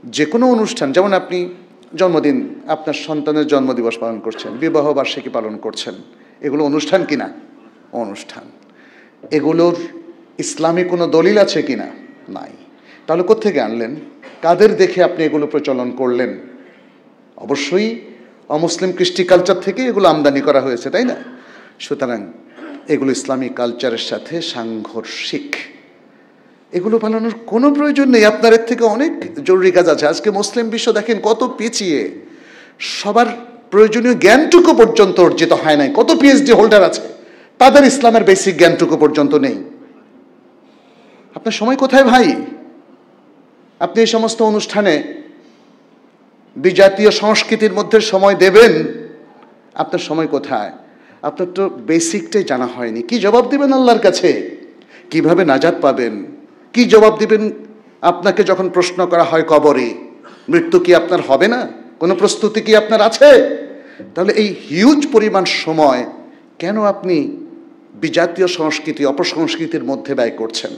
যে কোনো অনুষ্ঠান, যেমন আপনি জন্মদিন, আপনার সন্তানের জন্মদিবস পালন করছেন, বিবাহ বার্ষিকী পালন করছেন, এগুলো অনুষ্ঠান কিনা? অনুষ্ঠান। এগুলোর ইসলামী কোনো দলিল আছে কিনা? নাই। তাহলে কোত্থেকে আনলেন? কাদের দেখে আপনি এগুলো প্রচলন করলেন? অবশ্যই অমুসলিম কৃষ্টি কালচার থেকে এগুলো আমদানি করা হয়েছে, তাই না? সুতরাং এগুলো ইসলামী কালচারের সাথে সাংঘর্ষিক। এগুলো পালানোর কোনো প্রয়োজন নেই। আপনার এর থেকে অনেক জরুরি কাজ আছে। আজকে মুসলিম বিশ্ব দেখেন কত পিছিয়ে, সবার প্রয়োজনীয় জ্ঞানটুকু পর্যন্ত অর্জিত হয় নাই। কত পিএইচডি হোল্ডার আছে, তাদের ইসলামের বেসিক জ্ঞানটুকু পর্যন্ত নেই। আপনার সময় কোথায় ভাই? আপনি এই সমস্ত অনুষ্ঠানে বিজাতীয় সংস্কৃতির মধ্যে সময় দেবেন, আপনার সময় কোথায়? আপনার তো বেসিকটাই জানা হয়নি। কি জবাব দিবেন আল্লাহর কাছে? কিভাবে নাজাত পাবেন? কি জবাব দিবেন আপনাকে যখন প্রশ্ন করা হয় কবরে? মৃত্যু কি আপনার হবে না? কোনো প্রস্তুতি কি আপনার আছে? তাহলে এই হিউজ পরিমাণ সময় কেন আপনি বিজাতীয় সংস্কৃতি, অপসংস্কৃতির মধ্যে ব্যয় করছেন?